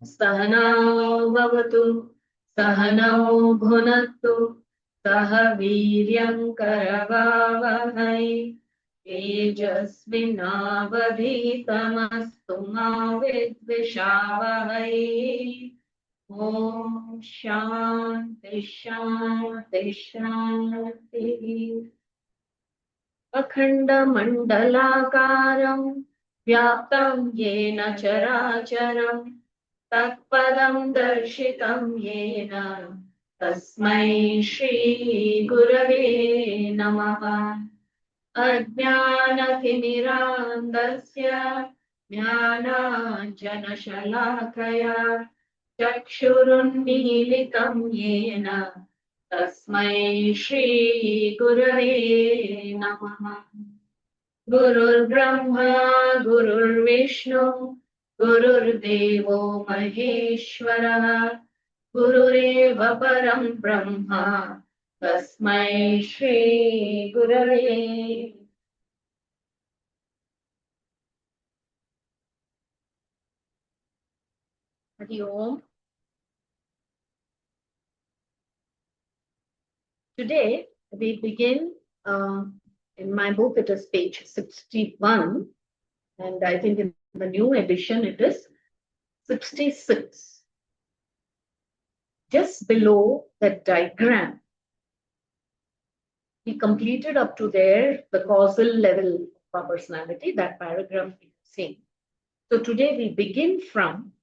Sahana Bhavatu, Sahanao Bhunattu, Saha Viryam Karavavahai, Tejasvinavadhitamastu ma vidvishavahai. Om Shanti Shanti Shanti. Akhanda Mandalakaram Vyaptam Yena Characharam Tatpadam Darshitam Yena Tasmai Shri Gurave Namaha. Ajnanathimirantasya Jnananjanashalakaya Chakshurunmilitam Yena Tasmai Shri Gurave Namaha. Gurur Brahma Gurur Vishnu Gurur Devo Maheshwara Gurureva Param Brahma Tasmai Shri Gurave. Hari Om. Today we begin in my book, it is page 61, and I think in the new edition it is 66. Just below that diagram, we completed up to there the causal level of our personality, that paragraph we have seen. So today we begin from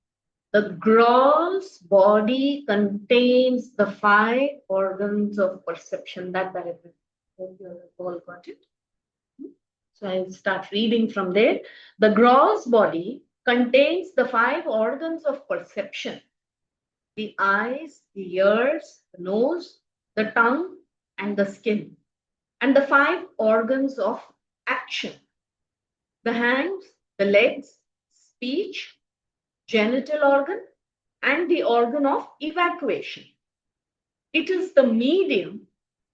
the gross body contains the 5 organs of perception. That paragraph. Hope you all got it. So I'll start reading from there. The gross body contains the 5 organs of perception: the eyes, the ears, the nose, the tongue, and the skin, and the 5 organs of action: the hands, the legs, speech, genital organ, and the organ of evacuation. It is the medium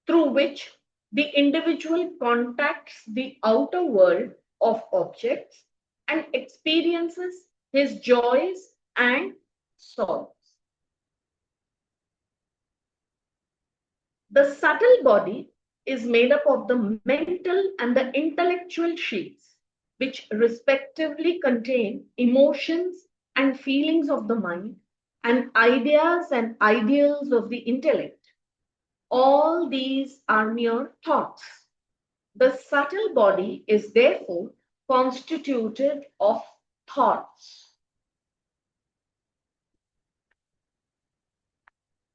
through which the individual contacts the outer world of objects and experiences his joys and sorrows. The subtle body is made up of the mental and the intellectual sheaths, which respectively contain emotions and feelings of the mind and ideas and ideals of the intellect. All these are mere thoughts. The subtle body is therefore constituted of thoughts.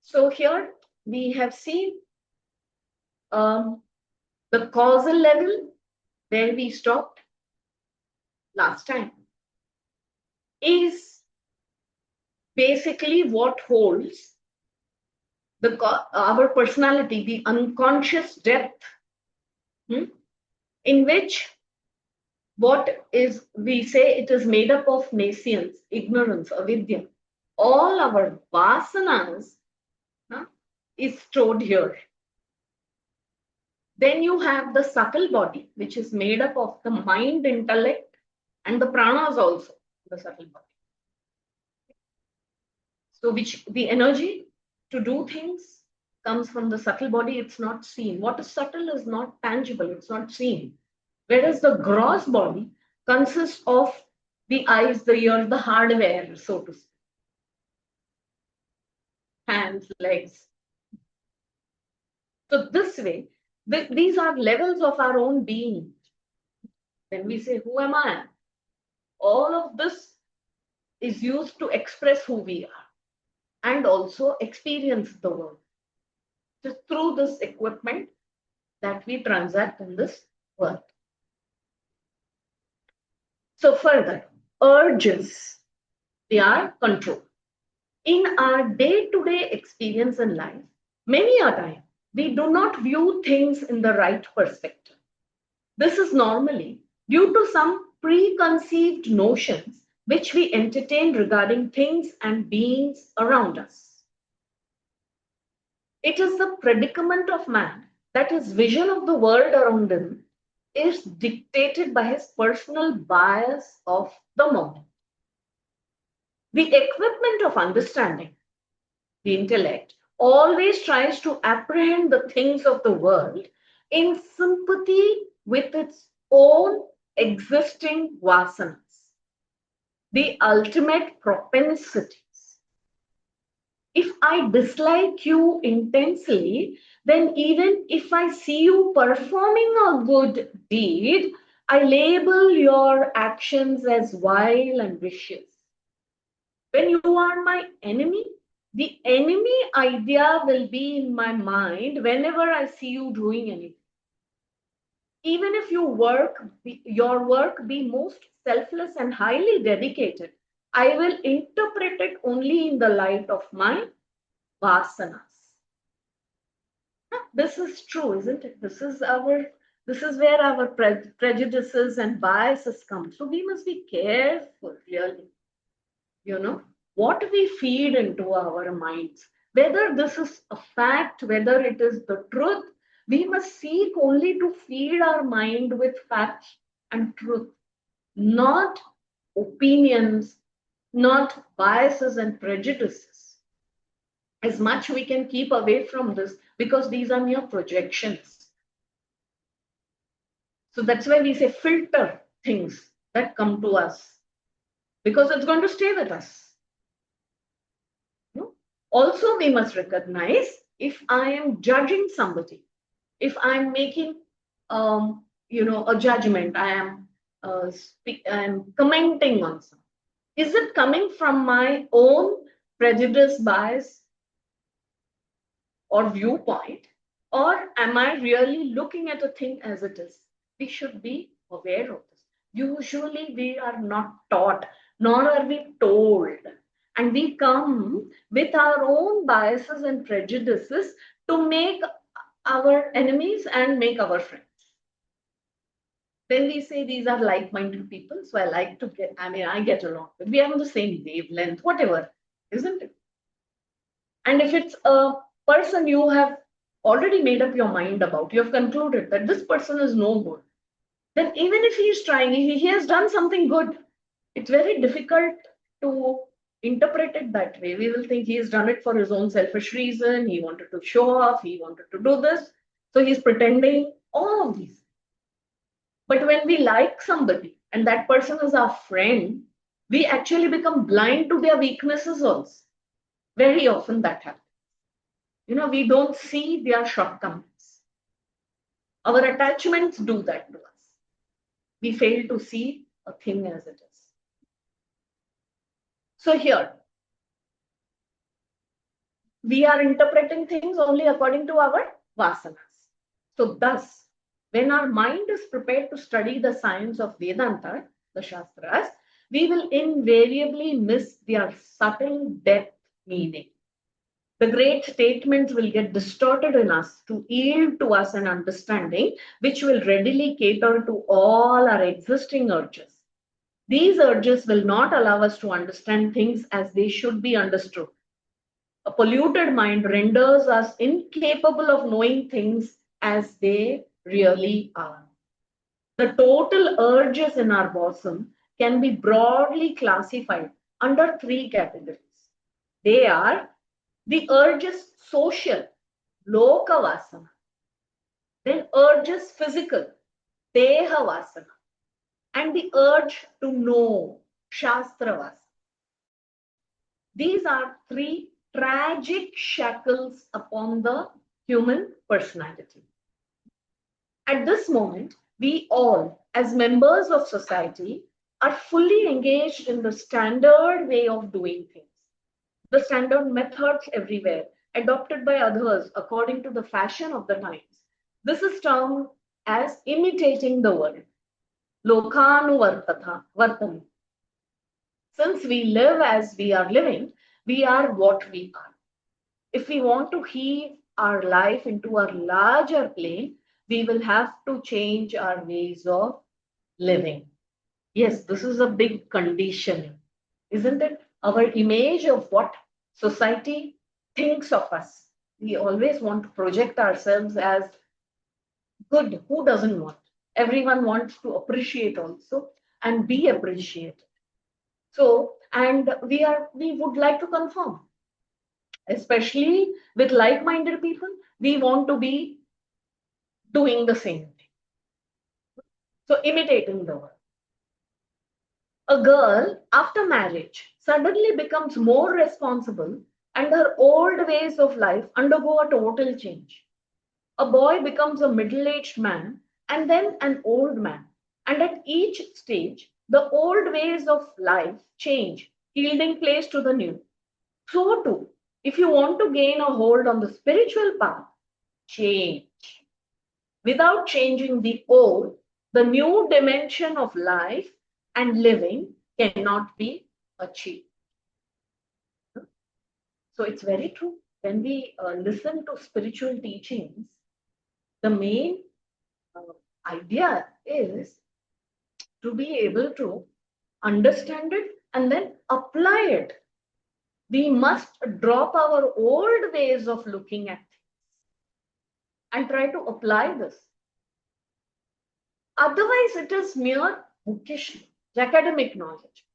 So here we have seen the causal level where we stopped last time is basically what holds our personality, the unconscious depth, in which what is, we say it is made up of nescience, ignorance, avidya. All our vasanas is stored here. Then you have the subtle body, which is made up of the mind, intellect, and the pranas also, the subtle body. So which the energy to do things comes from the subtle body. It's not seen. What is subtle is not tangible. It's not seen. Whereas the gross body consists of the eyes, the ears, the hardware, so to speak. Hands, legs. So this way, these are levels of our own being. When we say, who am I? All of this is used to express who we are and also experience the world. Just through this equipment that we transact in this world. So further, urges, they are controlled. In our day-to-day experience in life, many a time, we do not view things in the right perspective. This is normally due to some preconceived notions which we entertain regarding things and beings around us. It is the predicament of man that his vision of the world around him is dictated by his personal bias of the moment. The equipment of understanding, the intellect, always tries to apprehend the things of the world in sympathy with its own existing vasanas, the ultimate propensities. If I dislike you intensely, then even if I see you performing a good deed, I label your actions as vile and vicious. When you are my enemy, the enemy idea will be in my mind whenever I see you doing anything. Even if your work be most selfless and highly dedicated, I will interpret it only in the light of my vasanas. This is true, isn't it? This is where our prejudices and biases come. So we must be careful, really. What we feed into our minds, whether this is a fact, whether it is the truth, we must seek only to feed our mind with facts and truth, not opinions, not biases and prejudices. As much we can keep away from this, because these are mere projections. So that's why we say filter things that come to us, because it's going to stay with us. Also, we must recognize, if I am judging somebody, if I'm making, a judgment, I'm commenting on something. Is it coming from my own prejudice, bias, or viewpoint, or am I really looking at a thing as it is? We should be aware of this. Usually, we are not taught, nor are we told. And we come with our own biases and prejudices to make our enemies and make our friends. Then we say these are like-minded people, so I get along with. We are on the same wavelength, whatever, isn't it? And if it's a person you have already made up your mind about, you have concluded that this person is no good, then even if he is trying, he has done something good, it's very difficult to interpret it that way. We will think he has done it for his own selfish reason, he wanted to show off, he wanted to do this, so he's pretending, all of these. But when we like somebody and that person is our friend, we actually become blind to their weaknesses also. Very often that happens. We don't see their shortcomings. Our attachments do that to us. We fail to see a thing as it is. So here, we are interpreting things only according to our vasanas. So thus, when our mind is prepared to study the science of Vedanta, the Shastras, we will invariably miss their subtle depth meaning. The great statements will get distorted in us to yield to us an understanding which will readily cater to all our existing urges. These urges will not allow us to understand things as they should be understood. A polluted mind renders us incapable of knowing things as they really are. The total urges in our bosom can be broadly classified under three categories. They are the urges social, loka vasana. Then urges physical, deha vasana. And the urge to know, shastra vasana. These are three tragic shackles upon the human personality. At this moment, we all, as members of society, are fully engaged in the standard way of doing things. The standard methods everywhere, adopted by others according to the fashion of the times. This is termed as imitating the world. Lokhanuvartani. Since we live as we are living, we are what we are. If we want to heave our life into a larger plane, we will have to change our ways of living. Yes, this is a big conditioning, isn't it? Our image of what society thinks of us. We always want to project ourselves as good. Who doesn't want? Everyone wants to appreciate also and be appreciated. So, and we would like to conform, especially with like-minded people. We want to be doing the same thing. So, imitating the world. A girl after marriage suddenly becomes more responsible and her old ways of life undergo a total change. A boy becomes a middle aged man and then an old man. And at each stage, the old ways of life change, yielding place to the new. So, too, if you want to gain a hold on the spiritual path, change. Without changing the old, the new dimension of life and living cannot be achieved. So, it's very true. When we listen to spiritual teachings, the main uh, idea is to be able to understand it and then apply it. We must drop our old ways of looking at things and try to apply this. Otherwise, it is mere bookish academic knowledge.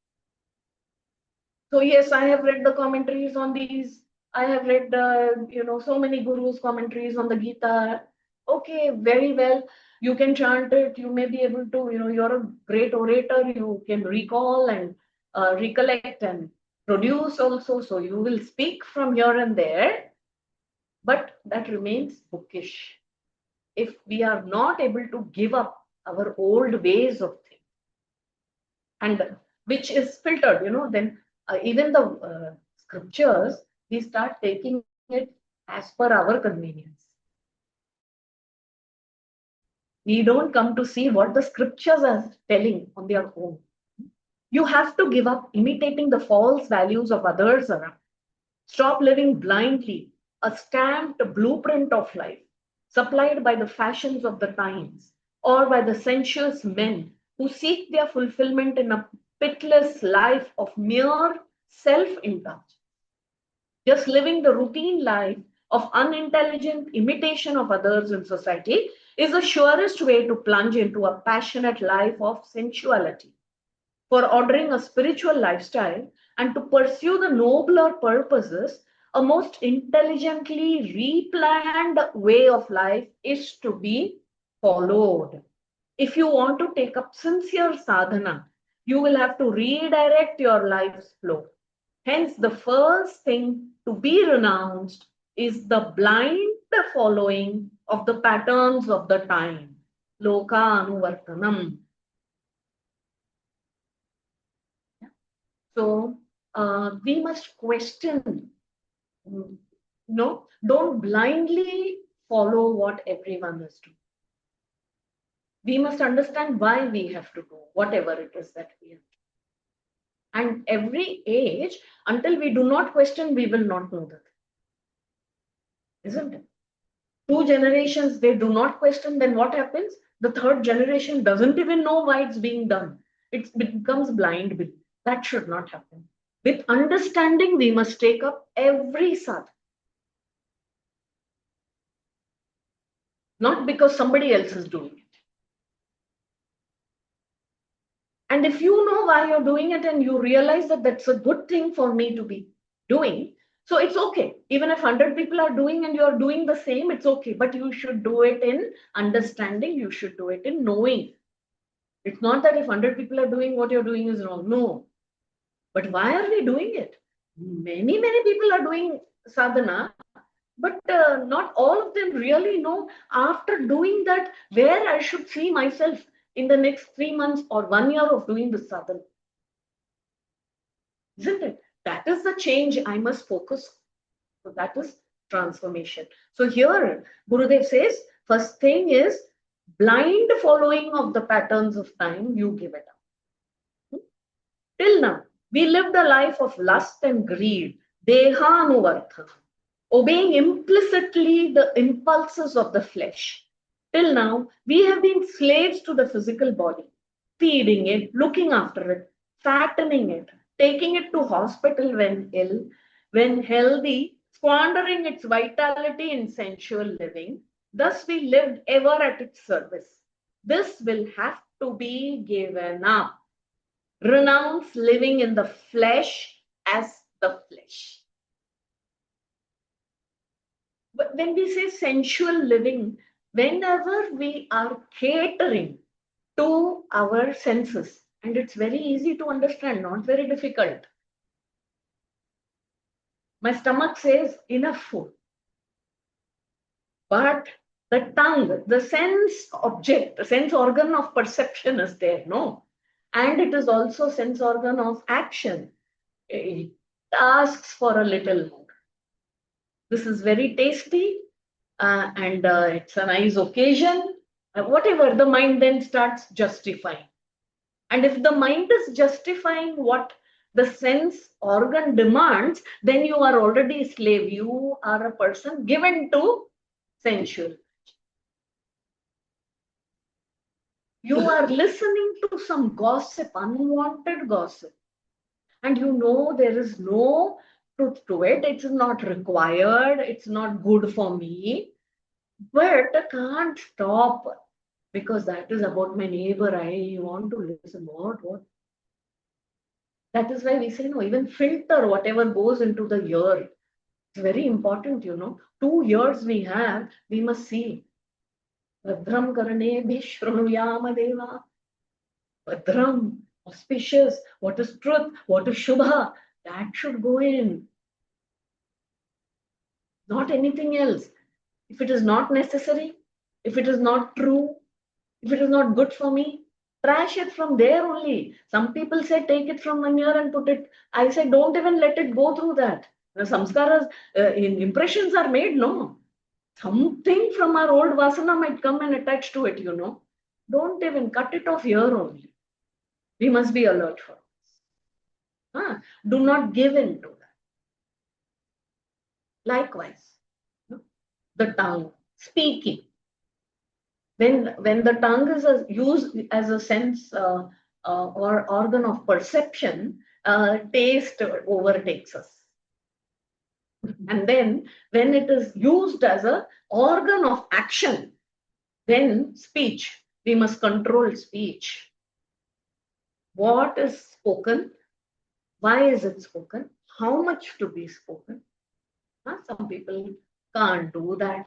So yes, I have read the commentaries on these. I have read, so many gurus' commentaries on the Gita. Okay, very well. You can chant it. You may be able to, you're a great orator. You can recall and recollect and produce also. So you will speak from here and there, but that remains bookish. If we are not able to give up our old ways of things, and which is filtered, then even the scriptures, we start taking it as per our convenience. We don't come to see what the scriptures are telling on their own. You have to give up imitating the false values of others around. Stop living blindly, a stamped blueprint of life, supplied by the fashions of the times or by the sensuous men who seek their fulfillment in a pitiless life of mere self indulgence. Just living the routine life of unintelligent imitation of others in society is the surest way to plunge into a passionate life of sensuality. For ordering a spiritual lifestyle and to pursue the nobler purposes, a most intelligently replanned way of life is to be followed. If you want to take up sincere sadhana, you will have to redirect your life's flow. Hence, the first thing to be renounced is the blind following of the patterns of the time. Loka anuvartanam. So we must question, don't blindly follow what everyone is doing. We must understand why we have to do whatever it is that we have to do. And every age, until we do not question, we will not know that. Isn't it? Two generations, they do not question, then what happens? The third generation doesn't even know why it's being done. It becomes blind belief. That should not happen. With understanding, we must take up every sadhana. Not because somebody else is doing it. And if you know why you're doing it and you realize that that's a good thing for me to be doing, so it's okay. Even if 100 people are doing and you're doing the same, it's okay. But you should do it in understanding. You should do it in knowing. It's not that if 100 people are doing what you're doing is wrong. No. But why are we doing it? Many people are doing sadhana, but not all of them really know after doing that where I should see myself in the next 3 months or 1 year of doing the sadhana. Isn't it? That is the change I must focus on. So that is transformation. So here Gurudev says, first thing is blind following of the patterns of time, you give it up. Till now, we lived a life of lust and greed, dehanuvartha, obeying implicitly the impulses of the flesh. Till now, we have been slaves to the physical body, feeding it, looking after it, fattening it, taking it to hospital when ill, when healthy, squandering its vitality in sensual living. Thus, we lived ever at its service. This will have to be given up. Renounce living in the flesh as the flesh. But when we say sensual living, whenever we are catering to our senses, and it's very easy to understand, not very difficult. My stomach says enough food. But the tongue, the sense object, the sense organ of perception is there, no? And it is also sense organ of action. It asks for a little more. This is very tasty and it's a nice occasion. Whatever, the mind then starts justifying. And if the mind is justifying what the sense organ demands, then you are already a slave. You are a person given to sensual. You are listening to some gossip, unwanted gossip, and you know there is no truth to it. It's not required. It's not good for me. But I can't stop because that is about my neighbor. I want to listen. What? That is why we say, no, even filter whatever goes into the ear. It's very important, 2 ears we have, we must see. Bhadram karane bhishrunuyama deva. Bhadram, auspicious, what is truth, what is shubha, that should go in. Not anything else. If it is not necessary, if it is not true, if it is not good for me, trash it from there only. Some people say take it from one ear and put it. I say don't even let it go through that. The samskaras, impressions are made, no. Something from our old vasana might come and attach to it, Don't even cut it off here only. We must be alert for this. Do not give in to that. Likewise, the tongue, speaking. When the tongue is used as a sense or organ of perception, taste overtakes us. And then when it is used as an organ of action, then speech, we must control speech. What is spoken? Why is it spoken? How much to be spoken? Some people can't do that.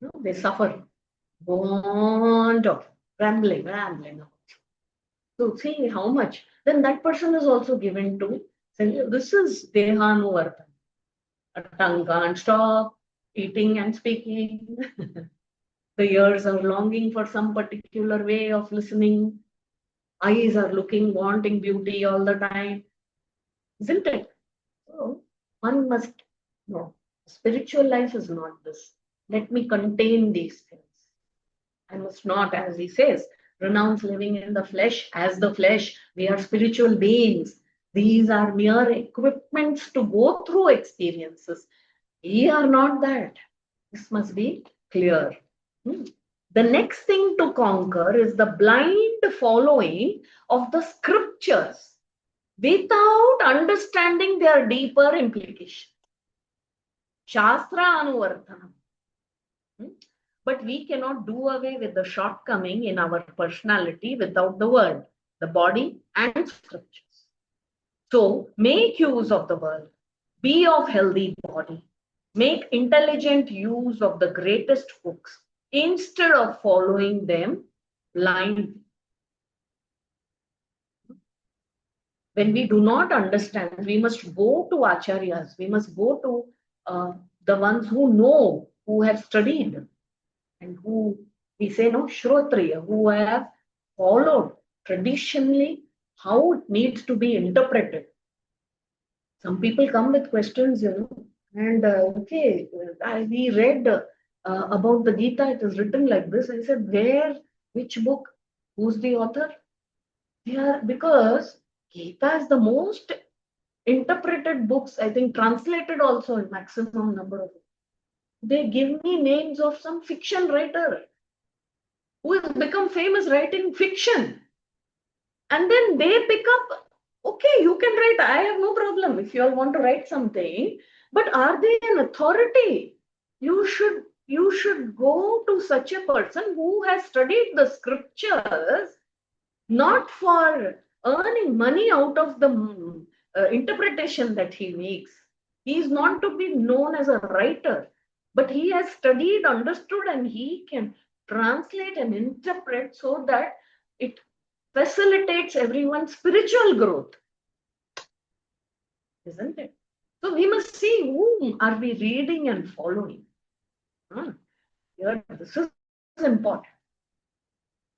No, they suffer. Go on, rambling. So see how much. Then that person is also given to saying, this is dehanuvartan. A tongue can't stop eating and speaking. The ears are longing for some particular way of listening. Eyes are looking, wanting beauty all the time. Isn't it? So one must know. Spiritual life is not this. Let me contain these things. I must not, as he says, renounce living in the flesh as the flesh. We are spiritual beings. These are mere equipments to go through experiences. We are not that. This must be clear. The next thing to conquer is the blind following of the scriptures without understanding their deeper implication. Shastra anuvartanam. But we cannot do away with the shortcoming in our personality without the word, the body, and scriptures. So make use of the world. Be of healthy body. Make intelligent use of the greatest books instead of following them blindly. When we do not understand, we must go to acharyas. We must go to the ones who know, who have studied, and who we say no shrotriya, who have followed traditionally how it needs to be interpreted. Some people come with questions, and we read about the Gita. It is written like this. I said, where, which book, who's the author? Yeah, because Gita is the most interpreted books, I think translated also in maximum number of books. They give me names of some fiction writer who has become famous writing fiction. And then they pick up, okay, you can write, I have no problem if you all want to write something, but are they an authority? You should go to such a person who has studied the scriptures, not for earning money out of the interpretation that he makes. He is not to be known as a writer, but he has studied, understood, and he can translate and interpret so that it facilitates everyone's spiritual growth, isn't it? So we must see whom are we reading and following. Here, this is important.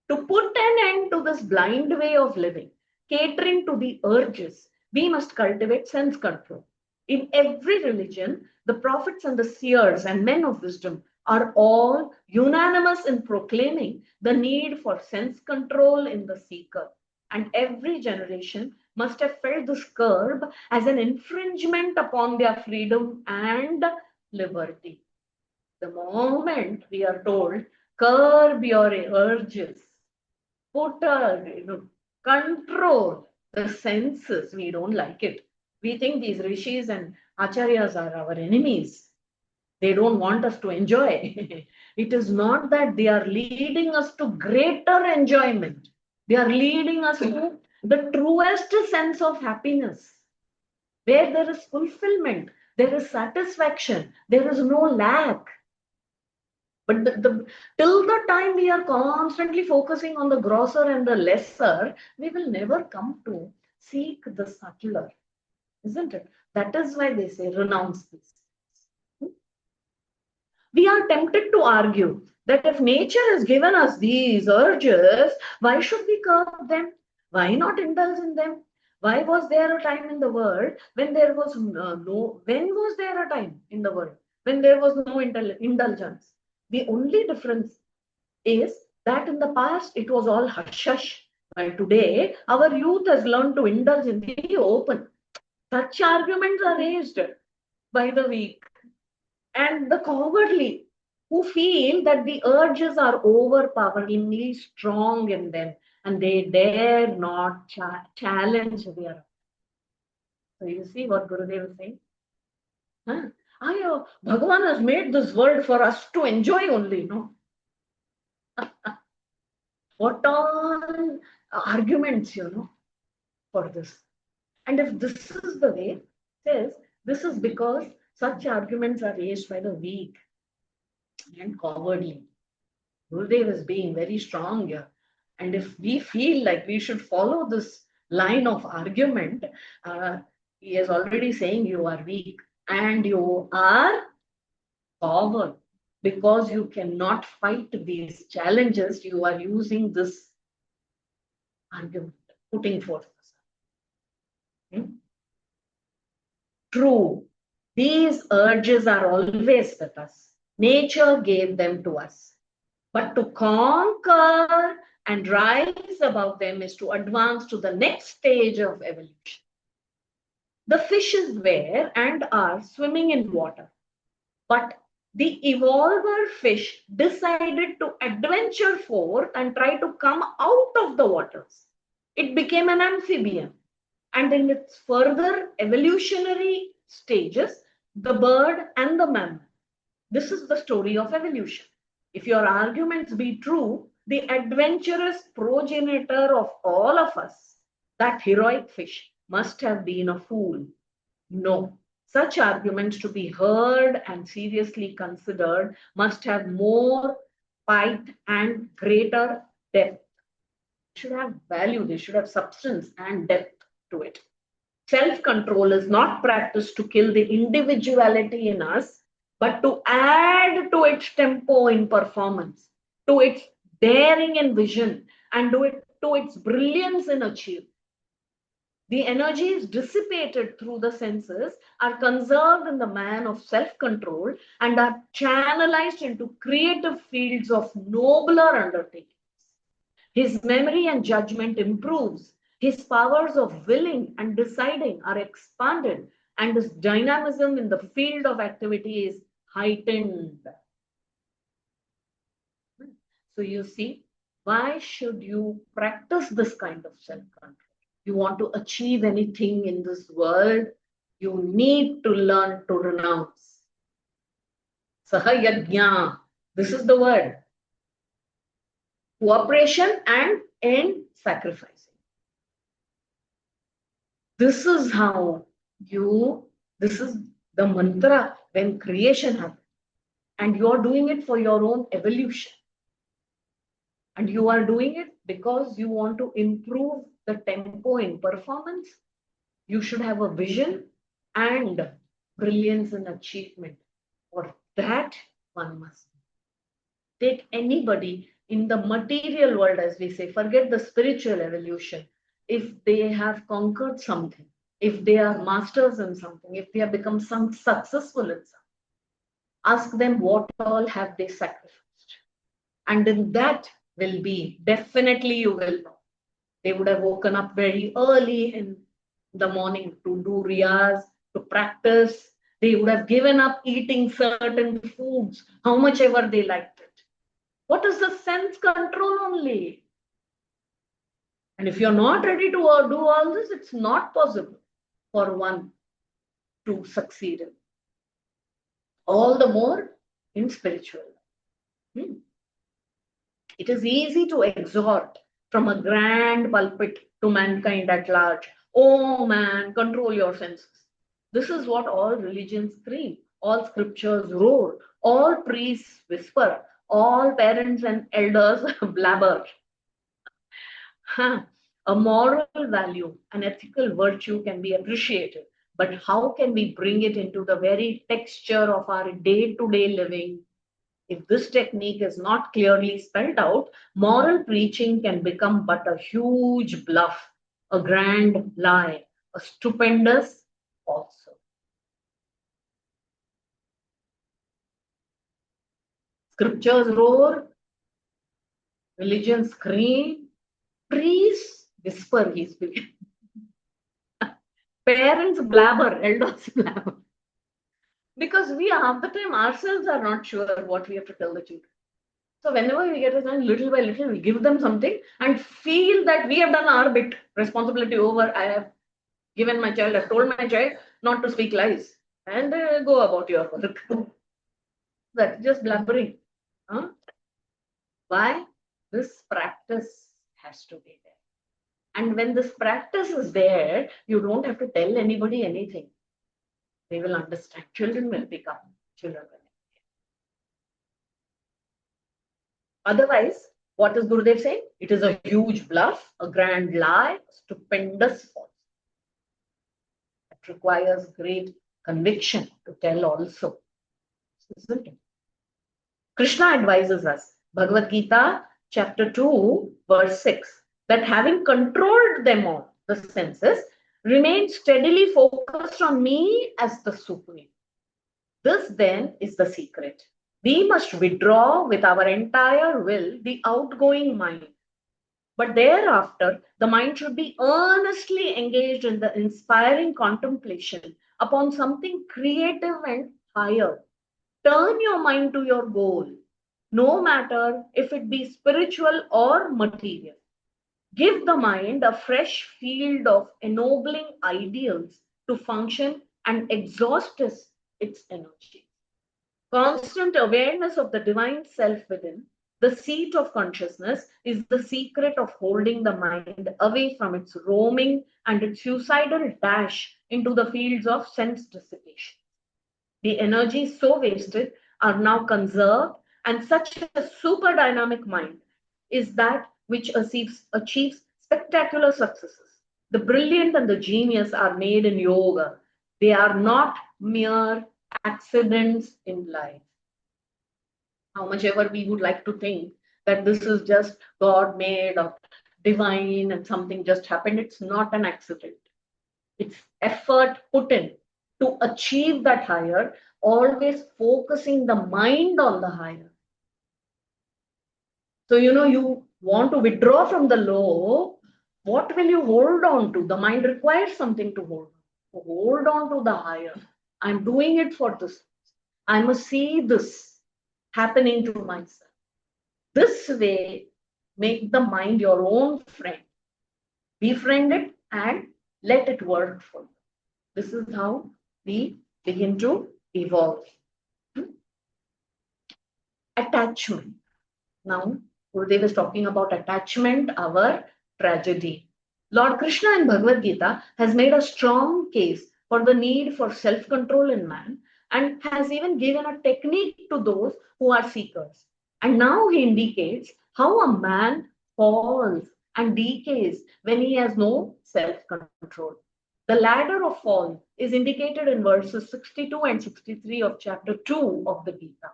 To put an end to this blind way of living, catering to the urges, we must cultivate sense control. In every religion, the prophets and the seers and men of wisdom are all unanimous in proclaiming the need for sense control in the seeker. And every generation must have felt this curb as an infringement upon their freedom and liberty. The moment we are told, curb your urges, put control the senses, we don't like it. We think these rishis and acharyas are our enemies. They don't want us to enjoy. It is not that they are leading us to greater enjoyment. They are leading us to the truest sense of happiness, where there is fulfillment, there is satisfaction, there is no lack. But till the time we are constantly focusing on the grosser and the lesser, we will never come to seek the subtler, isn't it? That is why they say renounce this. We are tempted to argue that if nature has given us these urges, why should we curb them? Why not indulge in them? Why was there a time in the world when there was when was there a time in the world when there was no indulgence? The only difference is that in the past it was all hush hush. But today our youth has learned to indulge in the open. Such arguments are raised by the weak and the cowardly, who feel that the urges are overpoweringly strong in them and they dare not challenge their. So you see what Gurudev is saying? Huh? Bhagavan has made this world for us to enjoy only, no? What all arguments, for this. And if this is the way, says this is because such arguments are raised by the weak and cowardly. Gurudev is being very strong here. And if we feel like we should follow this line of argument, he is already saying you are weak and you are coward because you cannot fight these challenges. You are using this argument, putting forth. True, these urges are always with us. Nature gave them to us. But to conquer and rise above them is to advance to the next stage of evolution. The fishes were and are swimming in water, but the evolver fish decided to adventure forth and try to come out of the waters. It became an amphibian, and in its further evolutionary stages, the bird and the mammal. This is the story of evolution. If your arguments be true, the adventurous progenitor of all of us, that heroic fish, must have been a fool. No, such arguments to be heard and seriously considered must have more bite and greater depth. They should have value, they should have substance and depth to it. Self-control is not practiced to kill the individuality in us, but to add to its tempo in performance, to its daring in vision, and to its brilliance in achievement. The energies dissipated through the senses are conserved in the man of self-control and are channelized into creative fields of nobler undertakings. His memory and judgment improves. His powers of willing and deciding are expanded, and his dynamism in the field of activity is heightened. So you see, why should you practice this kind of self-control? You want to achieve anything in this world, you need to learn to renounce. Sahayajna, this is the word. Cooperation and end sacrificing. This is how this is the mantra when creation happens. And you are doing it for your own evolution. And you are doing it because you want to improve the tempo in performance. You should have a vision and brilliance in achievement. For that, one must take anybody in the material world, as we say, forget the spiritual evolution. If they have conquered something, if they are masters in something, if they have become some successful in something, ask them what all have they sacrificed. And in that will be, definitely you will know. They would have woken up very early in the morning to do riyas, to practice. They would have given up eating certain foods, how much ever they liked it. What is the sense control only? And if you're not ready to do all this, it's not possible for one to succeed in. All the more in spiritual. It is easy to exhort from a grand pulpit to mankind at large. Oh man, control your senses. This is what all religions scream, all scriptures roar, all priests whisper, all parents and elders blabber. A moral value, an ethical virtue can be appreciated, but how can we bring it into the very texture of our day to day living? If this technique is not clearly spelled out, moral preaching can become but a huge bluff, a grand lie, a stupendous also. Scriptures roar, religion scream, priests whisper he's believing. Parents blabber, elders blabber. Because we half the time ourselves are not sure what we have to tell the children. So whenever we get a chance, little by little, we give them something and feel that we have done our bit, responsibility over. I have given my child, I've told my child not to speak lies and go about your work. That's just blabbering. Huh? Why? This practice has to be there. And when this practice is there, you don't have to tell anybody anything. They will understand. Children will become children. Otherwise, what is Gurudev saying? It is a huge bluff, a grand lie, a stupendous false. It requires great conviction to tell also. Isn't it? Krishna advises us, Bhagavad Gita, chapter 2, verse 6, that having controlled them all, the senses, remain steadily focused on me as the Supreme. This then is the secret. We must withdraw with our entire will the outgoing mind. But thereafter, the mind should be earnestly engaged in the inspiring contemplation upon something creative and higher. Turn your mind to your goal, no matter if it be spiritual or material. Give the mind a fresh field of ennobling ideals to function and exhaust its energy. Constant awareness of the divine self within, the seat of consciousness, is the secret of holding the mind away from its roaming and its suicidal dash into the fields of sense dissipation. The energies so wasted are now conserved, and such a super dynamic mind is that which achieves spectacular successes. The brilliant and the genius are made in yoga. They are not mere accidents in life. How much ever we would like to think that this is just God made or divine and something just happened, it's not an accident. It's effort put in to achieve that higher, always focusing the mind on the higher. So, you want to withdraw from the low, what will you hold on to? The mind requires something to hold on. To hold on to the higher. I'm doing it for this. I must see this happening to myself. This way, make the mind your own friend. Befriend it and let it work for you. This is how we begin to evolve. Attachment. Now, Gurudev is talking about attachment, our tragedy. Lord Krishna in Bhagavad Gita has made a strong case for the need for self control in man and has even given a technique to those who are seekers. And now he indicates how a man falls and decays when he has no self control. The ladder of fall is indicated in verses 62 and 63 of chapter 2 of the Gita.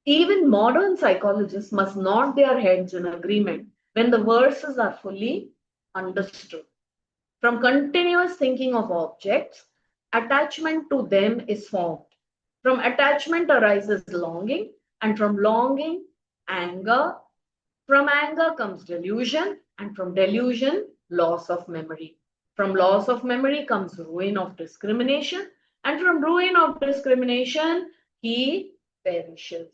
Even modern psychologists must nod their heads in agreement when the verses are fully understood. From continuous thinking of objects, attachment to them is formed. From attachment arises longing, and from longing, anger. From anger comes delusion, and from delusion, loss of memory. From loss of memory comes ruin of discrimination, and from ruin of discrimination, he perishes.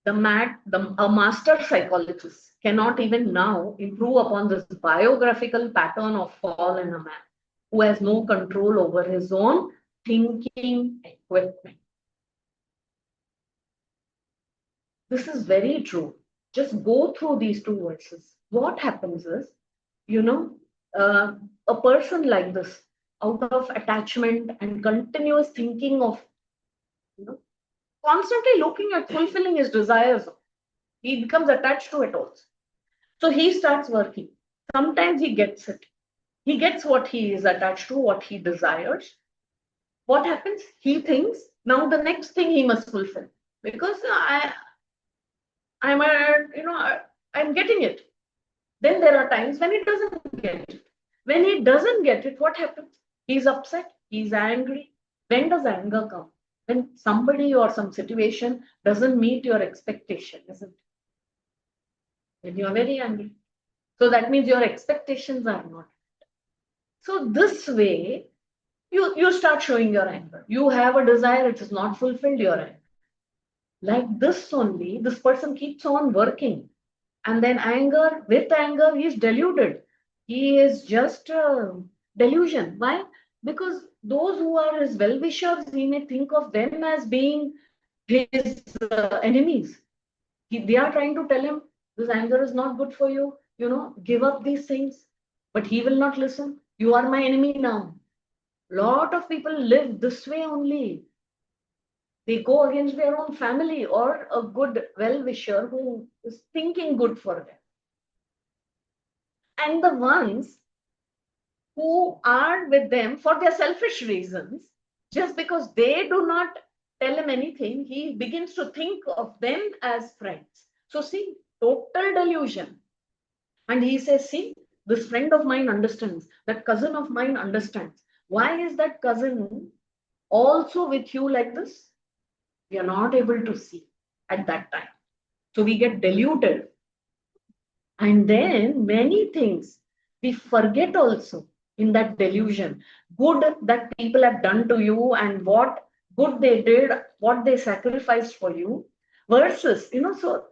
A master psychologist cannot even now improve upon this biographical pattern of fall in a man who has no control over his own thinking equipment. This is very true. Just go through these two verses. What happens is, you know, a person like this, out of attachment and continuous thinking of, you know, constantly looking at fulfilling his desires, he becomes attached to it also. So he starts working. Sometimes he gets it. He gets what he is attached to, what he desires. What happens? He thinks now the next thing he must fulfill because I'm getting it. Then there are times when he doesn't get it. When he doesn't get it, what happens? He's upset. He's angry. When does anger come? When somebody or some situation doesn't meet your expectation, isn't it? When you are very angry. So that means your expectations are not. So this way, you start showing your anger. You have a desire, it is not fulfilled, your anger. Like this only, this person keeps on working. And then with anger, he is deluded. He is just delusion. Why? Because those who are his well-wishers, he may think of them as being his enemies. They are trying to tell him, this anger is not good for you, give up these things. But he will not listen. You are my enemy now. Lot of people live this way only. They go against their own family or a good well-wisher who is thinking good for them. And the ones who are with them for their selfish reasons, just because they do not tell him anything, he begins to think of them as friends. So see, total delusion. And he says, see, this friend of mine understands, that cousin of mine understands. Why is that cousin also with you like this? We are not able to see at that time. So we get deluded. And then many things we forget also in that delusion. Good that people have done to you and what good they did, what they sacrificed for you, versus, so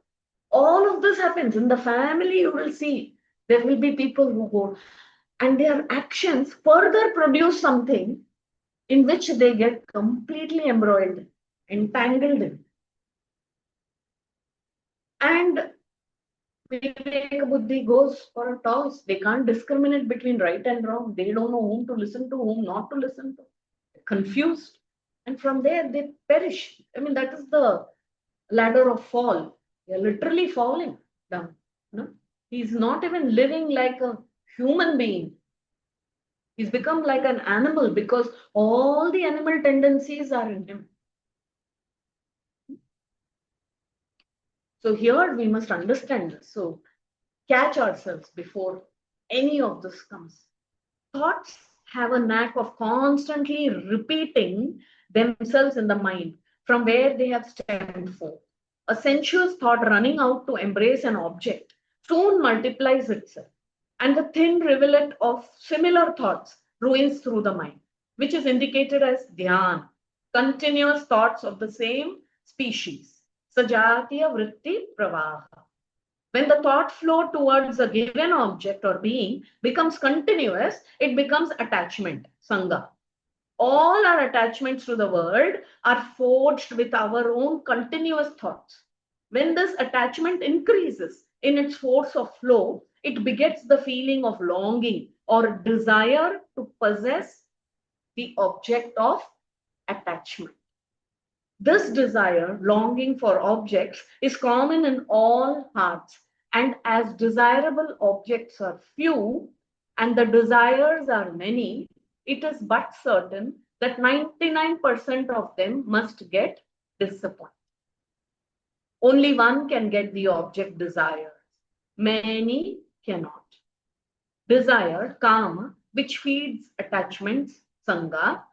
all of this happens in the family. You will see there will be people who go and their actions further produce something in which they get completely embroiled, entangled in. And Vivek Buddhi goes for a toss. They can't discriminate between right and wrong. They don't know whom to listen to, whom not to listen to. Confused. And from there, they perish. I mean, that is the ladder of fall. They're literally falling down. No? He's not even living like a human being. He's become like an animal because all the animal tendencies are in him. So here we must understand this. So catch ourselves before any of this comes. Thoughts have a knack of constantly repeating themselves in the mind from where they have stemmed from. A sensuous thought running out to embrace an object soon multiplies itself, and the thin rivulet of similar thoughts ruins through the mind, which is indicated as dhyan, continuous thoughts of the same species, sajatiya vritti pravaha. When the thought flow towards a given object or being becomes continuous, it becomes attachment, sangha. All our attachments to the world are forged with our own continuous thoughts. When this attachment increases in its force of flow, it begets the feeling of longing or desire to possess the object of attachment. This desire, longing for objects, is common in all hearts, and as desirable objects are few and the desires are many, it is but certain that 99% of them must get disappointed. Only one can get the object desired, many cannot. Desire, kama, which feeds attachments, sanga,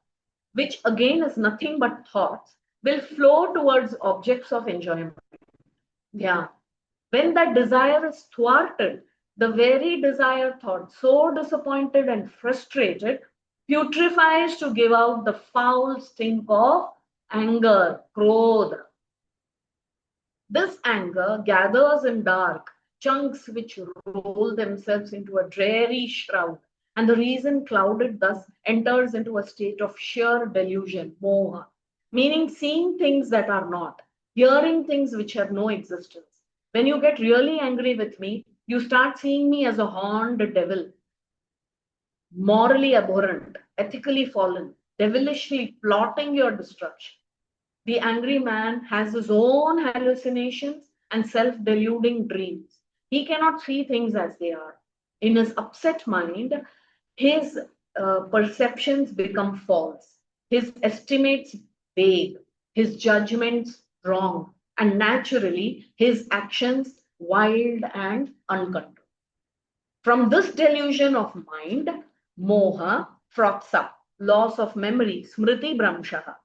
which again is nothing but thoughts, will flow towards objects of enjoyment. Yeah. When that desire is thwarted, the very desired thought, so disappointed and frustrated, putrefies to give out the foul stink of anger, krodha. This anger gathers in dark chunks which roll themselves into a dreary shroud, and the reason clouded thus enters into a state of sheer delusion, moha, meaning seeing things that are not, hearing things which have no existence. When you get really angry with me, you start seeing me as a horned devil, morally abhorrent, ethically fallen, devilishly plotting your destruction. The angry man has his own hallucinations and self deluding dreams. He cannot see things as they are. In his upset mind, his perceptions become false, his estimates vague, his judgments wrong, and naturally his actions wild and uncontrolled. From this delusion of mind, moha froths up, loss of memory, smriti bramshaha.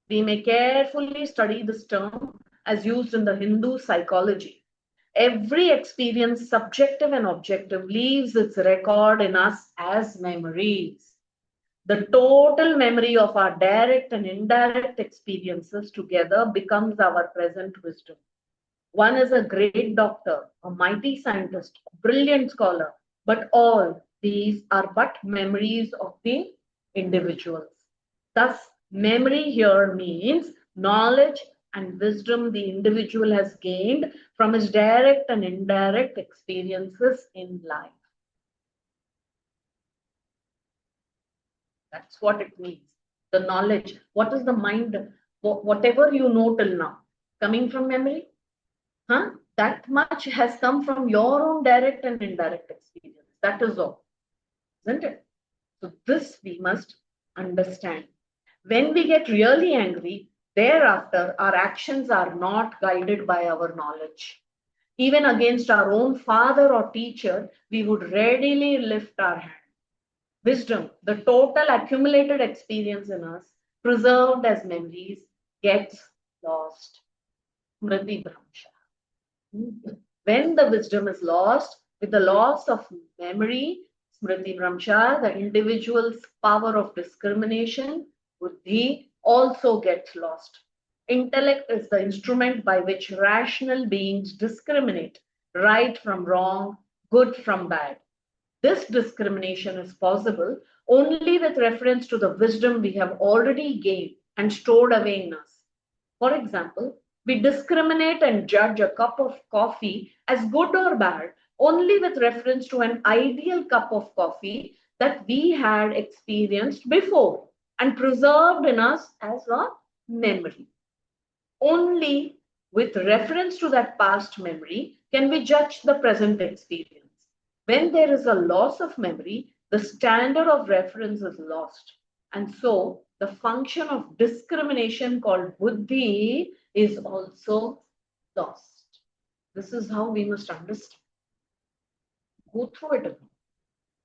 We may carefully study this term as used in the Hindu psychology. Every experience, subjective and objective, leaves its record in us as memories. The total memory of our direct and indirect experiences together becomes our present wisdom. One is a great doctor, a mighty scientist, a brilliant scholar, but all these are but memories of the individuals. Thus, memory here means knowledge and wisdom the individual has gained from his direct and indirect experiences in life. That's what it means. The knowledge. What is the mind? Whatever you know till now, coming from memory? Huh? That much has come from your own direct and indirect experience. That is all, isn't it? So this we must understand. When we get really angry, thereafter our actions are not guided by our knowledge. Even against our own father or teacher, we would readily lift our hand. Wisdom, the total accumulated experience in us, preserved as memories, gets lost. Smriti Bhramsha. When the wisdom is lost, with the loss of memory, Smriti Bhramsha, the individual's power of discrimination, buddhi, also gets lost. Intellect is the instrument by which rational beings discriminate right from wrong, good from bad. This discrimination is possible only with reference to the wisdom we have already gained and stored away in us. For example, we discriminate and judge a cup of coffee as good or bad only with reference to an ideal cup of coffee that we had experienced before and preserved in us as a memory. Only with reference to that past memory can we judge the present experience. When there is a loss of memory, the standard of reference is lost. And so the function of discrimination called buddhi is also lost. This is how we must understand. Go through it again.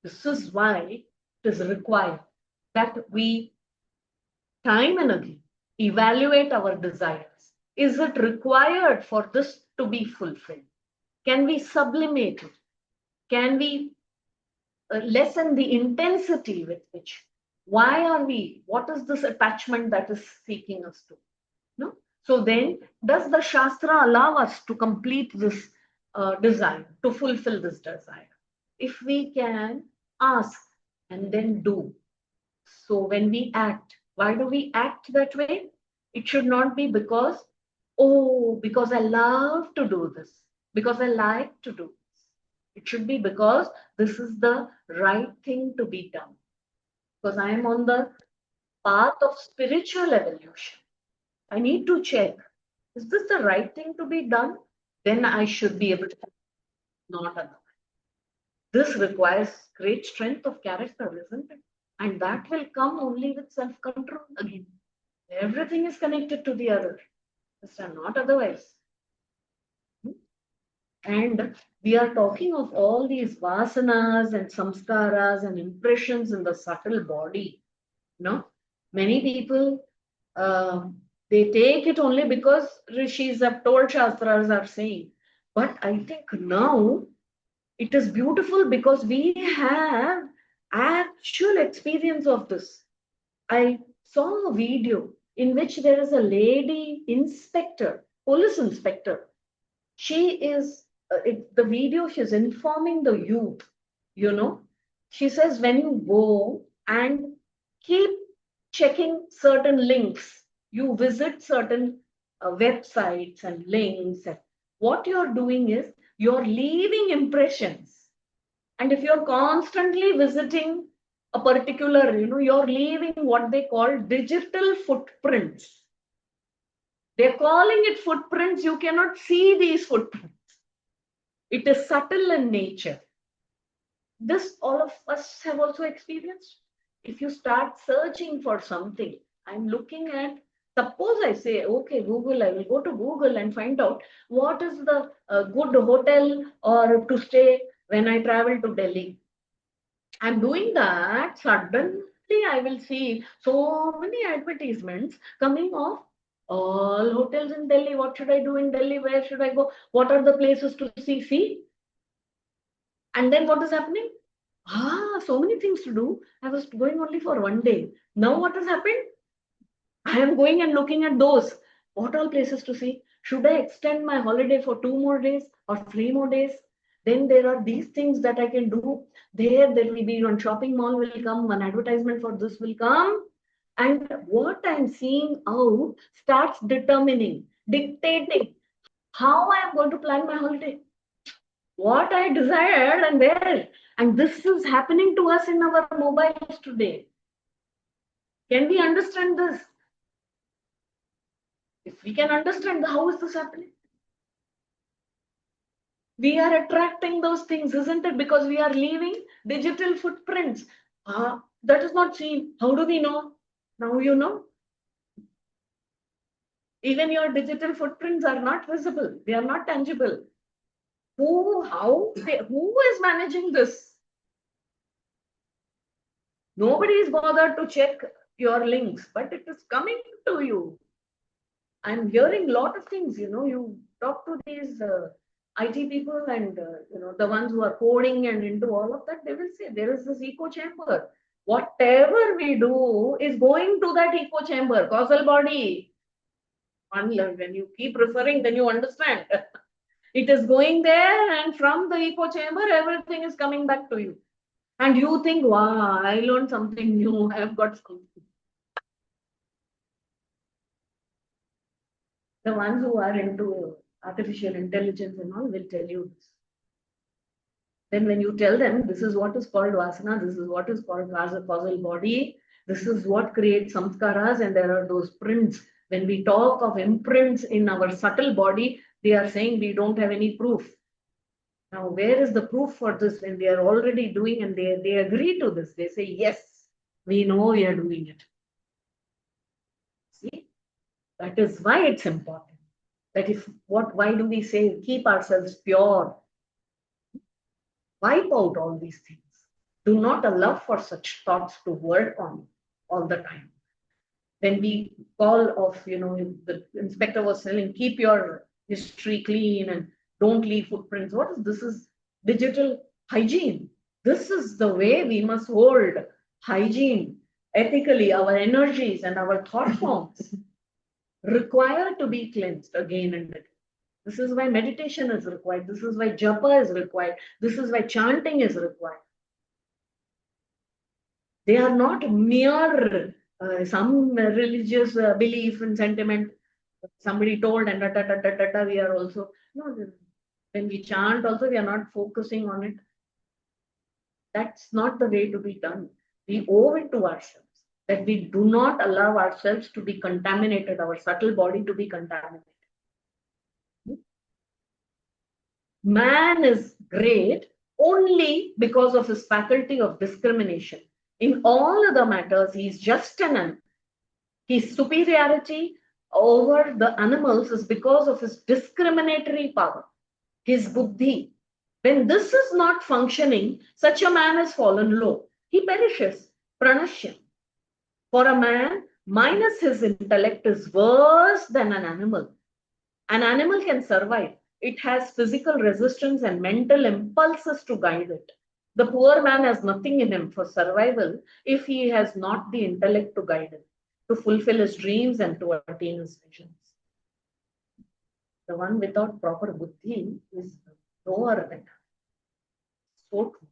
This is why it is required that we time and again evaluate our desires. Is it required for this to be fulfilled? Can we sublimate it? Can we lessen the intensity with which? Why are we? What is this attachment that is seeking us to? No? So then, does the Shastra allow us to complete this desire, to fulfill this desire? If we can ask and then do. So when we act, why do we act that way? It should not be because oh, because I love to do this, because I like to do this. It should be because this is the right thing to be done. Because I am on the path of spiritual evolution. I need to check, is this the right thing to be done? Then I should be able to, not otherwise. This requires great strength of character, isn't it? And that will come only with self-control again. Everything is connected to the other. Not otherwise. And we are talking of all these vasanas and samskaras and impressions in the subtle body. Many people, they take it only because rishis have told, shastras are saying. But I think now it is beautiful because we have actual experience of this. I saw a video in which there is a lady inspector, police inspector. She is, the video, she's informing the youth, She says, when you go and keep checking certain links, you visit certain websites and links, and what you're doing is you're leaving impressions. And if you're constantly visiting a particular, you're leaving what they call digital footprints. They're calling it footprints. You cannot see these footprints. It is subtle in nature. This all of us have also experienced. If you start searching for something, I'm looking at, suppose I say, okay, Google, I will go to Google and find out what is the good hotel or to stay when I travel to Delhi. I'm doing that, suddenly I will see so many advertisements coming of all hotels in Delhi. What should I do in Delhi? Where should I go? What are the places to see? See? And then what is happening? So many things to do. I was going only for one day. Now what has happened? I am going and looking at those. What all places to see? Should I extend my holiday for 2 more days or 3 more days? Then there are these things that I can do. There will be one shopping mall will come, one advertisement for this will come. And what I'm seeing out starts dictating how I am going to plan my holiday. What I desired and where. And this is happening to us in our mobiles today. Can we understand this? If we can understand, how is this happening? We are attracting those things, isn't it? Because we are leaving digital footprints. That is not seen. How do we know? Now you know. Even your digital footprints are not visible. They are not tangible. Who is managing this? Nobody is bothered to check your links, but it is coming to you. I'm hearing a lot of things, you talk to these IT people and, the ones who are coding and into all of that, they will say there is this echo chamber. Whatever we do is going to that echo chamber, causal body. When you keep referring, then you understand. It is going there, and from the echo chamber, everything is coming back to you. And you think, wow, I learned something new. I have got something. The ones who are into artificial intelligence and all will tell you this. Then when you tell them this is what is called vasana, this is what is called causal body, this is what creates samskaras, and there are those prints. When we talk of imprints in our subtle body, they are saying we don't have any proof. Now, where is the proof for this when they are already doing and they agree to this? They say, yes, we know we are doing it. See, that is why it's important. That why do we say keep ourselves pure? Wipe out all these things. Do not allow for such thoughts to work on all the time. When we call of, the inspector was telling, keep your history clean and don't leave footprints. What is this? Is digital hygiene. This is the way we must hold hygiene ethically. Our energies and our thought forms require to be cleansed again and again. This is why meditation is required. This is why japa is required. This is why chanting is required. They are not mere some religious belief and sentiment. somebody told and we are also, no, when we chant also, we are not focusing on it. That's not the way to be done. We owe it to ourselves that we do not allow ourselves to be contaminated, our subtle body to be contaminated. Man is great only because of his faculty of discrimination. In all other matters, he is just an animal. His superiority over the animals is because of his discriminatory power, his buddhi. When this is not functioning, such a man has fallen low. He perishes. Pranashya. For a man, minus his intellect is worse than an animal. An animal can survive. It has physical resistance and mental impulses to guide it. The poor man has nothing in him for survival if he has not the intellect to guide him, to fulfill his dreams and to attain his visions. The one without proper buddhi is lower than that. So true.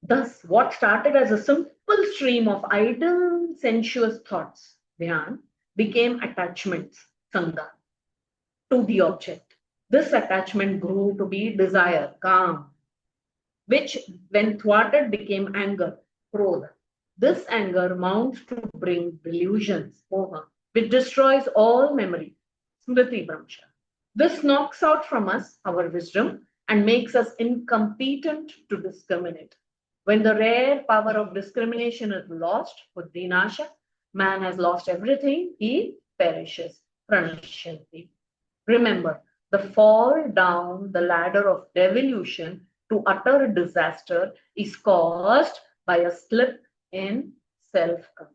Thus, what started as a simple stream of idle, sensuous thoughts, dhyan, became attachments, sangha, to the object. This attachment grew to be desire, calm, which, when thwarted, became anger, krodha. This anger mounts to bring delusions, moha, which destroys all memory, smriti bramsha. This knocks out from us our wisdom and makes us incompetent to discriminate. When the rare power of discrimination is lost, buddhinasha, man has lost everything, he perishes. Pranashyanti. Remember, the fall down the ladder of devolution to utter disaster is caused by a slip in self-control.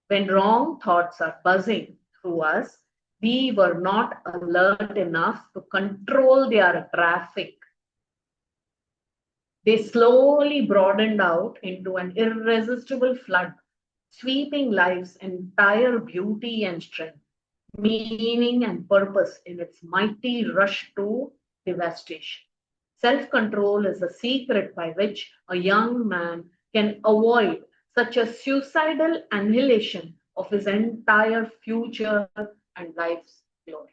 When wrong thoughts are buzzing through us, we were not alert enough to control their traffic. They slowly broadened out into an irresistible flood, sweeping life's entire beauty and strength, meaning and purpose in its mighty rush to devastation. Self-control is the secret by which a young man can avoid such a suicidal annihilation of his entire future and life's glory.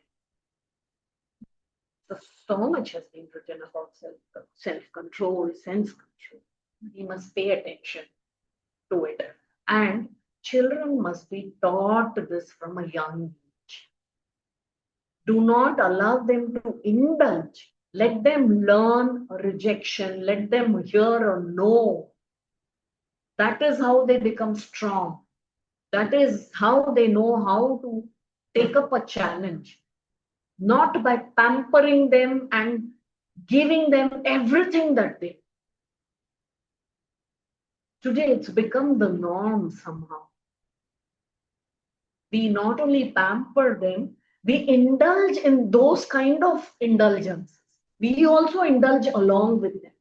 So much has been written about self-control, sense control. We must pay attention to it. And children must be taught this from a young age. Do not allow them to indulge. Let them learn rejection. Let them hear a no. That is how they become strong. That is how they know how to take up a challenge. Not by pampering them and giving them everything that they. Today it's become the norm somehow. We not only pamper them, we indulge in those kind of indulgences. We also indulge along with them.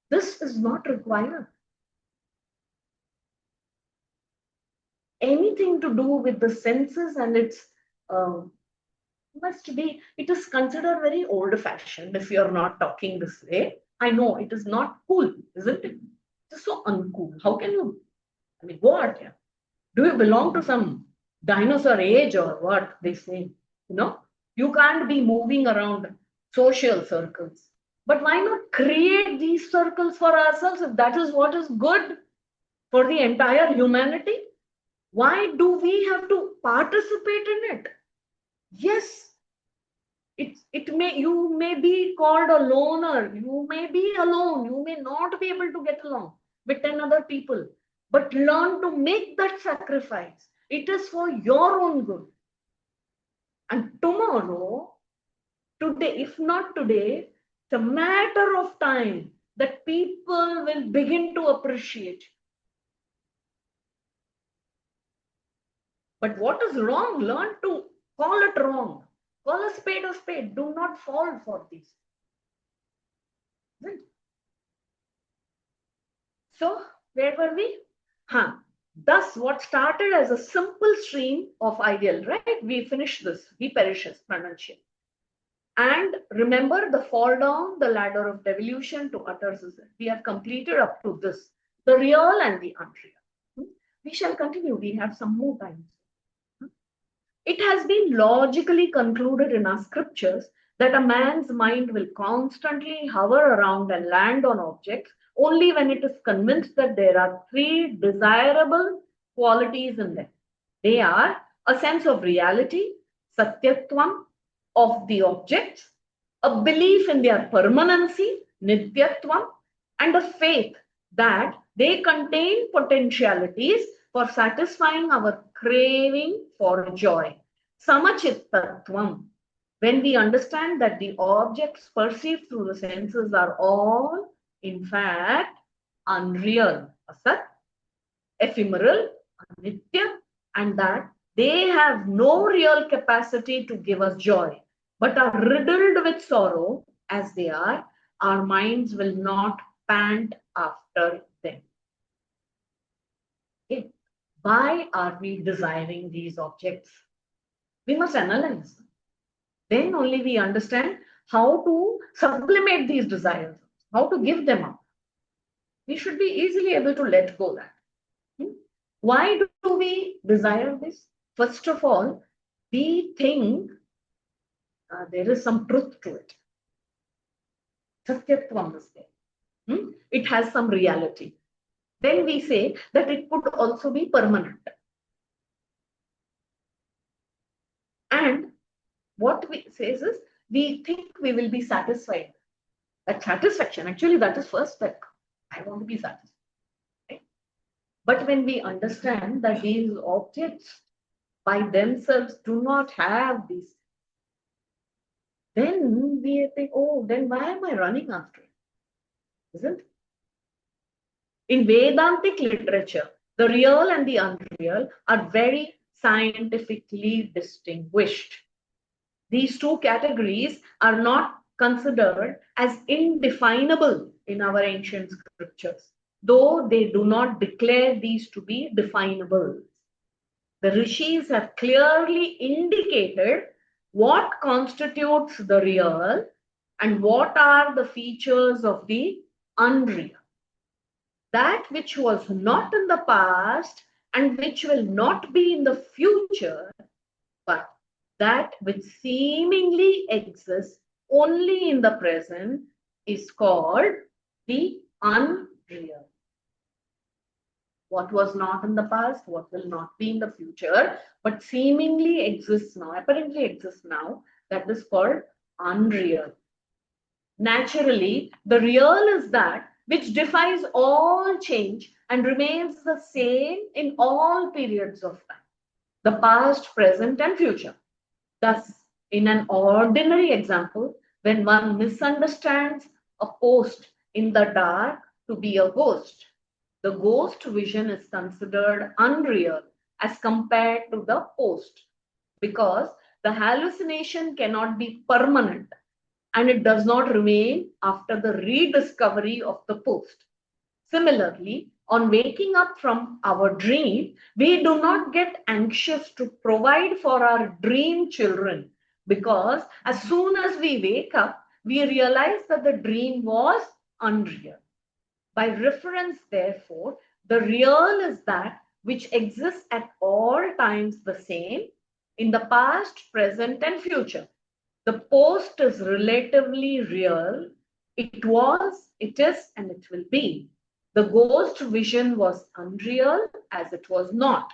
This is not required. Anything to do with the senses and its must be, it is considered very old-fashioned if you're not talking this way. I know it is not cool, isn't it? It's so uncool. How can you, go out here? Do you belong to some dinosaur age or what they say? You can't be moving around social circles. But why not create these circles for ourselves if that is what is good for the entire humanity? Why do we have to participate in it? Yes, you may be called a loner. You may be alone. You may not be able to get along with 10 other people. But learn to make that sacrifice. It is for your own good. And tomorrow, today, if not today, it's a matter of time that people will begin to appreciate you. But what is wrong? Learn to call it wrong. Call a spade a spade. Do not fall for these. So, where were we? Thus, what started as a simple stream of ideal, right? We finished this. He perishes, Pranashya. And remember the fall down the ladder of devolution to utter. We have completed up to this, the real and the unreal. We shall continue. We have some more time. It has been logically concluded in our scriptures that a man's mind will constantly hover around and land on objects only when it is convinced that there are three desirable qualities in them. They are a sense of reality, satyatvam, of the objects, a belief in their permanency, nityatvam, and a faith that they contain potentialities for satisfying our craving for joy. Samachittatvam. When we understand that the objects perceived through the senses are all, in fact, unreal, asat, ephemeral, nitya, and that they have no real capacity to give us joy, but are riddled with sorrow as they are, our minds will not pant after them. Okay. Why are we desiring these objects? We must analyze them. Then only we understand how to sublimate these desires, how to give them up. We should be easily able to let go that. Why do we desire this? First of all, we think there is some truth to it. Satyatvam is there. It has some reality. Then we say that it could also be permanent. And what we say is we think we will be satisfied. That satisfaction, actually, that is first step. I want to be satisfied. Right? But when we understand that these objects by themselves do not have these, then we think, oh, then why am I running after it? Isn't it? In Vedantic literature, the real and the unreal are very scientifically distinguished. These two categories are not considered as indefinable in our ancient scriptures, though they do not declare these to be definable. The rishis have clearly indicated what constitutes the real and what are the features of the unreal. That which was not in the past and which will not be in the future, but that which seemingly exists only in the present is called the unreal. What was not in the past, what will not be in the future, but seemingly exists now, apparently exists now, that is called unreal. Naturally, the real is that which defies all change and remains the same in all periods of time, the past, present, and future. Thus, in an ordinary example, when one misunderstands a post in the dark to be a ghost, the ghost vision is considered unreal as compared to the post, because the hallucination cannot be permanent and it does not remain after the rediscovery of the post. Similarly, on waking up from our dream, we do not get anxious to provide for our dream children, because as soon as we wake up, we realize that the dream was unreal. By reference, therefore, the real is that which exists at all times the same in the past, present, and future. The post is relatively real. It was, it is, and it will be. The ghost vision was unreal as it was not,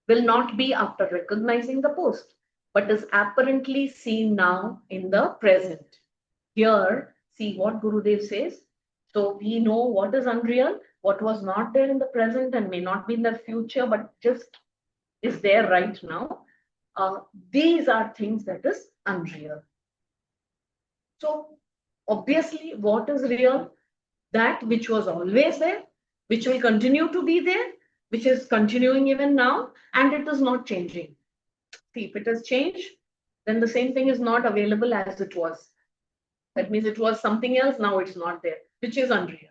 will not be after recognizing the post, but is apparently seen now in the present. Here, see what Gurudev says. So we know what is unreal, what was not there in the present and may not be in the future, but just is there right now. These are things that is unreal. So obviously, what is real? That which was always there, which will continue to be there, which is continuing even now, and it is not changing. See, if it has changed, then the same thing is not available as it was. That means it was something else, now it's not there, which is unreal.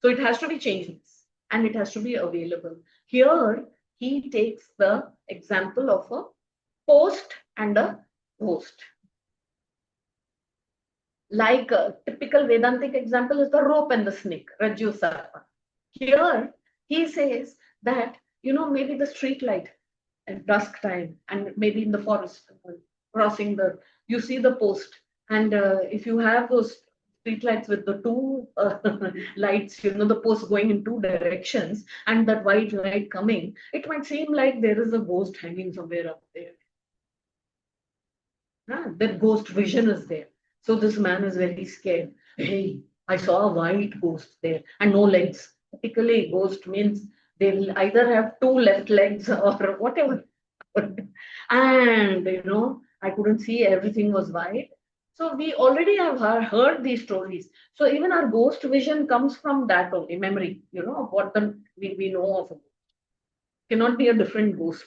So it has to be changeless and it has to be available. Here, he takes the example of a post and a ghost. Like a typical Vedantic example is the rope and the snake, Rajyu Sarpa. Here, he says that maybe the street light at dusk time, and maybe in the forest, crossing you see the post. And if you have those street lights with the two lights, the post going in two directions, and that white light coming, it might seem like there is a ghost hanging somewhere up there. That ghost vision is there. So this man is very scared. Hey, I saw a white ghost there and no legs. Typically, ghost means they will either have two left legs or whatever. And I couldn't see, everything was white. So we already have heard these stories. So even our ghost vision comes from that only, memory, of what we know of. Cannot be a different ghost.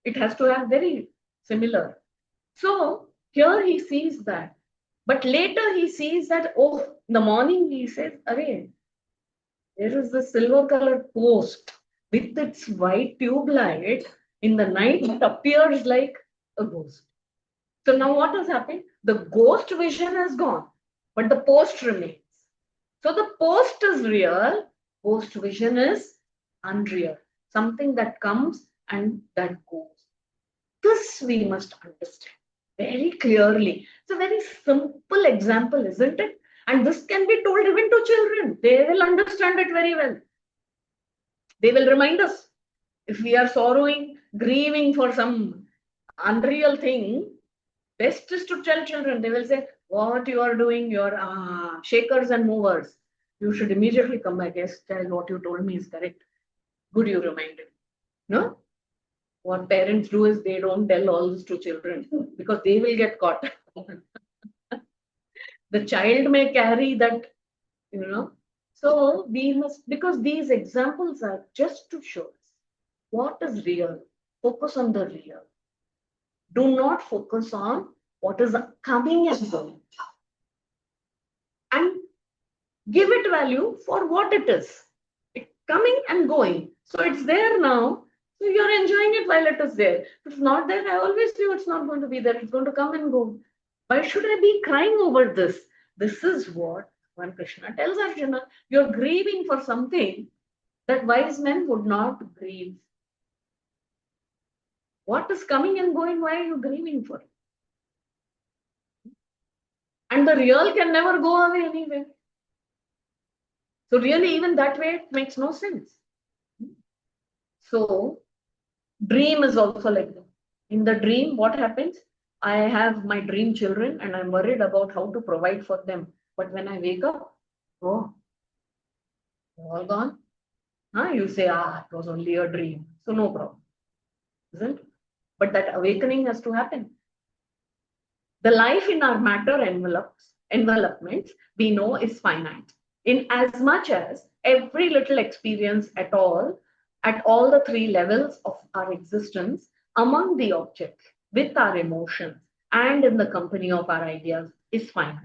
It has to have very similar. So here he sees that. But later he sees that, oh, in the morning he says, Array, there is the silver colored post with its white tube light. In the night, it appears like a ghost. So now what has happened? The ghost vision has gone, but the post remains. So the post is real, ghost vision is unreal. Something that comes and that goes. This we must understand very clearly. It's a very simple example, isn't it? And this can be told even to children. They will understand it very well. They will remind us. If we are sorrowing, grieving for some unreal thing, best is to tell children. They will say, what you are doing, your shakers and movers. You should immediately come back. Yes, child, what you told me is correct. Good, you reminded. No? What parents do is they don't tell all this to children because they will get caught. The child may carry that, So we must, because these examples are just to show us what is real. Focus on the real. Do not focus on what is coming and going. And give it value for what it is. It's coming and going. So it's there now. So you're enjoying it while it is there. If it's not there, I always knew it's not going to be there. It's going to come and go. Why should I be crying over this? This is what one Krishna tells Arjuna. You're grieving for something that wise men would not grieve. What is coming and going? Why are you grieving for it? And the real can never go away anyway. So really, even that way, it makes no sense. So dream is also like that. In the dream, what happens? I have my dream children and I'm worried about how to provide for them. But when I wake up, oh, they're all gone. You say, it was only a dream. So no problem. Isn't it? But that awakening has to happen. The life in our matter envelopments, we know is finite. In as much as every little experience at all the three levels of our existence, among the objects, with our emotions, and in the company of our ideas, is finite.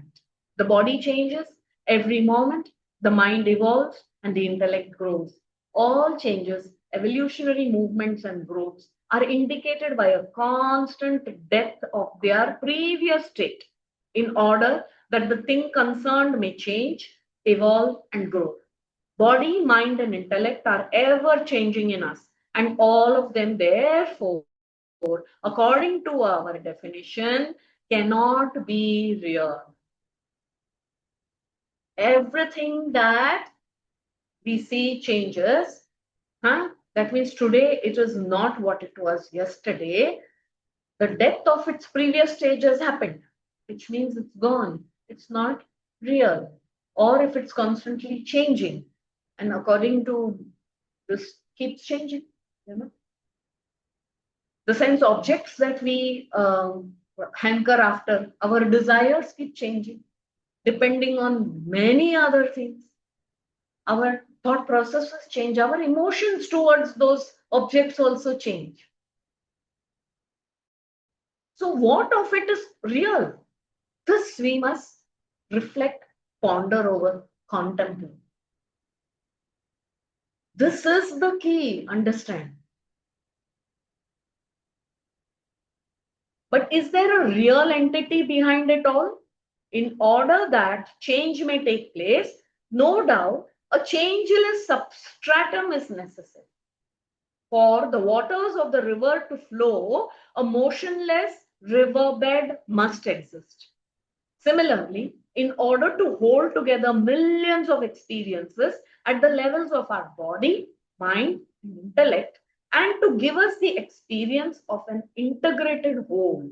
The body changes every moment, the mind evolves, and the intellect grows. All changes, evolutionary movements, and growths are indicated by a constant death of their previous state, in order that the thing concerned may change, evolve, and grow. Body, mind, and intellect are ever changing in us, and all of them, therefore, according to our definition, cannot be real. Everything that we see changes. That means today it is not what it was yesterday. The death of its previous stage has happened, which means it's gone. It's not real. Or if it's constantly changing, and according to this keeps changing, The sense objects that we hanker after, our desires keep changing, depending on many other things. Our thought processes change, our emotions towards those objects also change. So what of it is real? This we must reflect, ponder over, contemplate. This is the key, understand. But is there a real entity behind it all? In order that change may take place, no doubt, a changeless substratum is necessary. for the waters of the river to flow, a motionless riverbed must exist. Similarly, in order to hold together millions of experiences at the levels of our body, mind, and intellect, and to give us the experience of an integrated whole,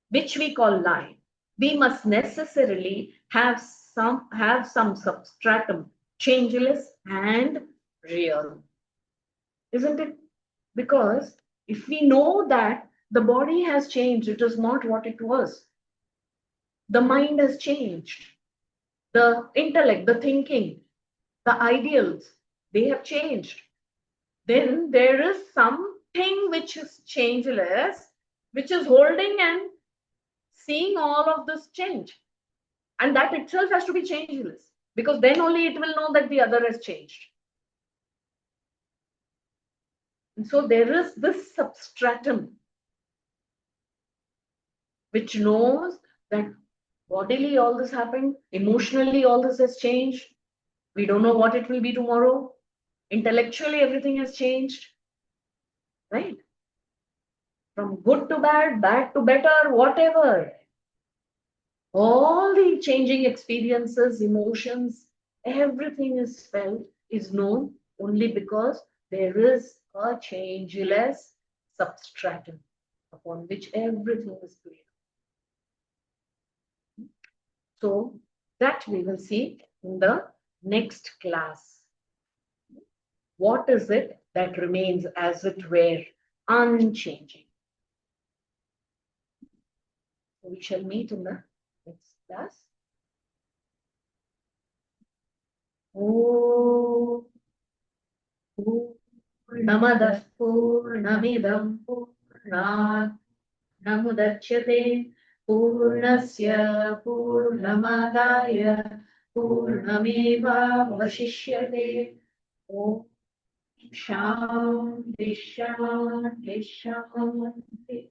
which we call life, we must necessarily have some substratum, changeless and real. Isn't it? Because if we know that the body has changed, it is not what it was. The mind has changed. The intellect, the thinking, the ideals, they have changed. Then there is something which is changeless, which is holding and seeing all of this change. And that itself has to be changeless, because then only it will know that the other has changed. And so there is this substratum which knows that bodily all this happened, emotionally all this has changed. We don't know what it will be tomorrow. Intellectually, everything has changed, right? From good to bad, bad to better, whatever. All the changing experiences, emotions, everything is felt, is known only because there is a changeless substratum upon which everything is clear. So that we will see in the next class. What is it that remains as it were unchanging? We shall meet in the next class. Om Purnamadah Purnamidam Purnat Namudachyate Purnasya Purnamadaya Purnameva Vashishyate. Om Shanti Shanti Shanti.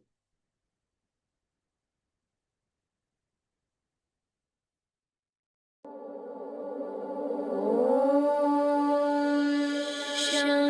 Shanti.